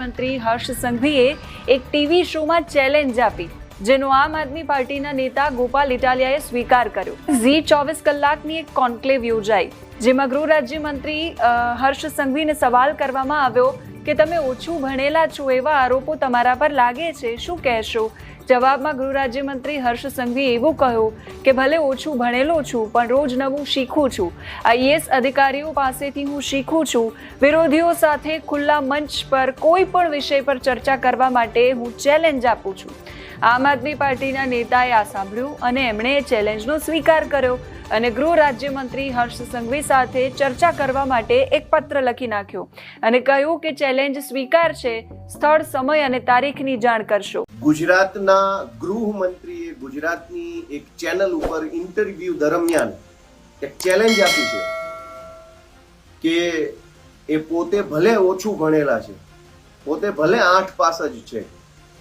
રાજ્યમંત્રી હર્ષ સંઘવીએ એક ટીવી શોમાં ચેલેન્જ આપી, જેનો આમ આદમી પાર્ટીના નેતા ગોપાલ ઇટાલિયાએ સ્વીકાર કર્યો. ઝી 24 કલાકની એક કોન્ક્લેવ યોજાઈ, જેમાં ગૃહ રાજ્યમંત્રી હર્ષ સંઘવીને સવાલ કરવામાં આવ્યો કે તમે ઓછું ભણેલા છો એવા આરોપો તમારા પર લાગે છે, શું કહેશો? જવાબમાં ગૃહ રાજ્યમંત્રી હર્ષ સંઘવીએ એવું કહ્યું કે ભલે ઓછું ભણેલો છું, પણ રોજ નવું શીખું છું. આઈએએસ અધિકારીઓ પાસેથી હું શીખું છું. વિરોધીઓ સાથે ખુલ્લા મંચ પર કોઈ પણ વિષય પર ચર્ચા કરવા માટે હું ચેલેન્જ આપું છું. આમ આદમી પાર્ટીના નેતાએ આ સાંભળ્યું અને એમણે ચેલેન્જનો સ્વીકાર કર્યો અને ગૃહ રાજ્યમંત્રી હર્ષ સંઘવી સાથે ચર્ચા કરવા માટે એક પત્ર લખી નાખ્યો અને કહ્યું કે ચેલેન્જ સ્વીકાર છે, સ્થળ, સમય અને તારીખની જાણ કરશો. ગુજરાતના ગૃહમંત્રીએ ગુજરાતની એક ચેનલ ઉપર ઇન્ટરવ્યુ દરમિયાન એક ચેલેન્જ આપી છે કે એ પોતે ભલે ઓછું ભણેલા છે, પોતે ભલે 8 પાસ જ છે,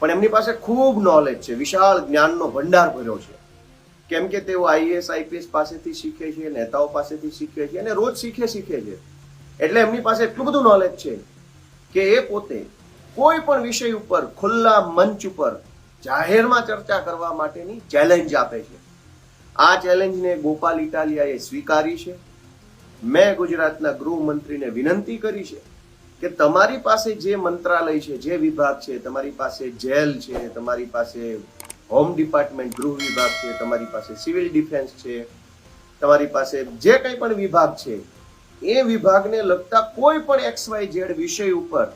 પણ એમની પાસે ખૂબ નોલેજ છે, વિશાળ જ્ઞાનનો ભંડાર ભર્યો છે. કેમ કે તેઓ આઈએએસ આઈપીએસ પાસેથી શીખે છે, નેતાઓ પાસેથી શીખે છે અને રોજ શીખે છે. એટલે એમની પાસે એટલું બધું નોલેજ છે કે એ પોતે કોઈ પણ વિષય ઉપર ખુલ્લા મંચ ઉપર જાહેરમાં ચર્ચા કરવા માટેની ચેલેન્જ આપે છે. આ ચેલેન્જને ગોપાલ ઇટાલિયાએ સ્વીકારી છે. મેં ગુજરાતના ગૃહમંત્રીને વિનંતી કરી છે કે તમારી પાસે જે મંત્રાલય છે, જે વિભાગ છે, તમારી પાસે જેલ છે, તમારી પાસે હોમ ડિપાર્ટમેન્ટ ગૃહ વિભાગ છે, તમારી પાસે સિવિલ ડિફેન્સ છે, તમારી પાસે જે કંઈ પણ વિભાગ છે, એ વિભાગને લગતા કોઈ પણ XYZ વિષય ઉપર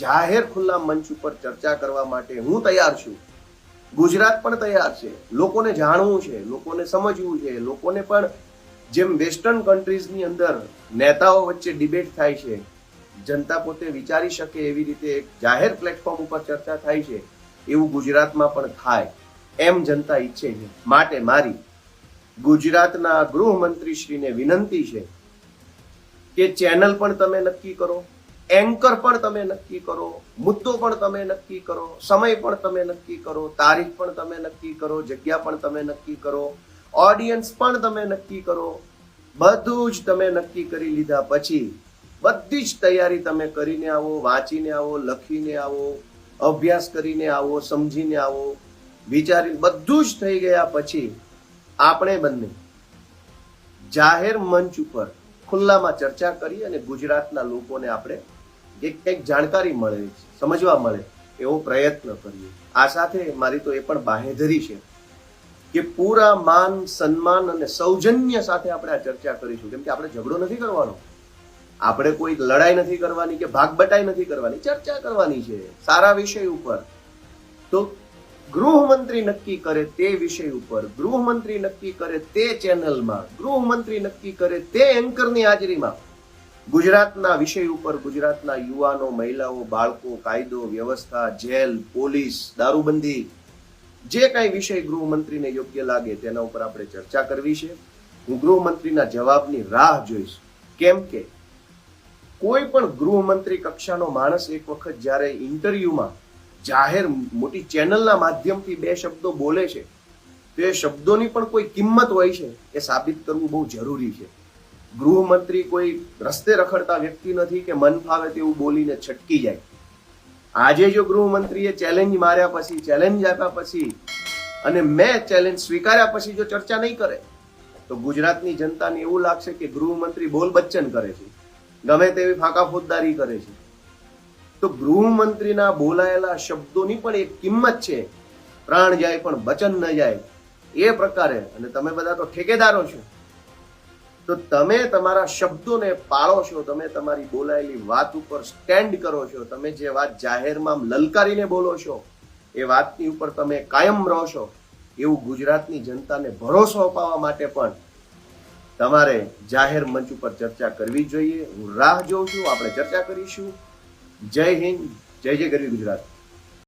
જાહેર ખુલ્લા મંચ ઉપર ચર્ચા કરવા માટે હું તૈયાર છું. ગુજરાત પણ તૈયાર છે. લોકોને જાણવું છે, લોકોને સમજવું છે, લોકોને પણ જેમ વેસ્ટર્ન કન્ટ્રીઝની અંદર નેતાઓ વચ્ચે ડિબેટ થાય છે, જનતા પોતે વિચારી શકે એવી રીતે એક જાહેર પ્લેટફોર્મ ઉપર ચર્ચા થાય છે, એવું ગુજરાતમાં પણ થાય એમ જનતા ઈચ્છે છે. માટે મારી ગુજરાતના ગૃહમંત્રીશ્રીને વિનંતી છે કે ચેનલ પણ તમે નક્કી કરો, એન્કર પણ તમે નક્કી કરો, મુદ્દો પણ તમે નક્કી કરો, સમય પણ તમે નક્કી કરો, તારીખ પણ તમે નક્કી કરો, જગ્યા પણ તમે નક્કી કરો, ઓડિયન્સ પણ તમે નક્કી કરો. બધું જ તમે નક્કી કરી લીધા પછી બધી જ તૈયારી તમે કરીને આવો, વાંચીને આવો, લખીને આવો, અભ્યાસ કરીને આવો, સમજીને આવો, વિચારીને બધું જ થઈ ગયા પછી આપણે બંને જાહેર મંચ ઉપર ખુલ્લામાં ચર્ચા કરી અને ગુજરાતના લોકોને આપણે એક જાણકારી મળે, સમજવા મળે એવો પ્રયત્ન કરીએ. આ સાથે મારી તો એ પણ બાહેધરી છે કે પૂરા માન, સન્માન અને સૌજન્ય સાથે આપણે આ ચર્ચા કરીશું. કેમ કે આપણે ઝઘડો નથી કરવાનો, આપણે કોઈ લડાઈ નથી કરવાની કે ભાગબટાઈ નથી કરવાની, ચર્ચા કરવાની છે સારા વિષય ઉપર. તો ગૃહમંત્રી નક્કી કરે તે વિષય ઉપર, ગૃહમંત્રી નક્કી કરે તે ચેનલમાં, ગૃહમંત્રી નક્કી કરે તે એન્કરની હાજરીમાં ગુજરાતના વિષય ઉપર ગુજરાતના યુવાનો, મહિલાઓ, બાળકો, કાયદો, વ્યવસ્થા, જેલ, પોલીસ, દારૂબંધી, જે કાંઈ વિષય ગૃહમંત્રીને યોગ્ય લાગે તેના ઉપર આપણે ચર્ચા કરવી છે. હું ગૃહમંત્રીના જવાબની રાહ જોઈશ. કેમ કે કોઈ પણ ગૃહમંત્રી કક્ષાનો માણસ એક વખત જ્યારે ઇન્ટરવ્યુમાં જાહેર મોટી ચેનલના માધ્યમથી 2 શબ્દો બોલે છે, તો એ શબ્દોની પણ કોઈ કિંમત હોય છે, એ સાબિત કરવું બહુ જરૂરી છે. ગૃહમંત્રી કોઈ રસ્તે રખડતા વ્યક્તિ નથી કે મન ફાવે તેવું બોલીને છટકી જાય. આજે જો ગૃહમંત્રીએ ચેલેન્જ માર્યા પછી, ચેલેન્જ આપ્યા પછી અને મેં ચેલેન્જ સ્વીકાર્યા પછી જો ચર્ચા નહીં કરે તો ગુજરાતની જનતાને એવું લાગશે કે ગૃહમંત્રી બોલ બચ્ચન કરે છે, ગમે તેવી ફાંકા ફોજદારી કરે છે. તો ગૃહમંત્રીના બોલાયેલા શબ્દોની પણ એક કિંમત છે. પ્રાણ જાય પણ વચન ન જાય એ પ્રકારે. અને તમે બધા તો ઠેકેદારો છો, તો તમે તમારા શબ્દોને પાળો છો, તમે તમારી બોલાયેલી વાત ઉપર સ્ટેન્ડ કરો છો, તમે જે વાત જાહેરમાં લલકારીને બોલો છો એ વાતની ઉપર તમે કાયમ રહો છો, એવું ગુજરાતની જનતાને ભરોસો અપાવવા માટે પણ તમારે જાહેર મંચ ઉપર ચર્ચા કરવી જોઈએ. હું રાહ જોઉં છું, આપણે ચર્ચા કરીશું. જય હિન્દ, જય જય ગરવી ગુજરાત.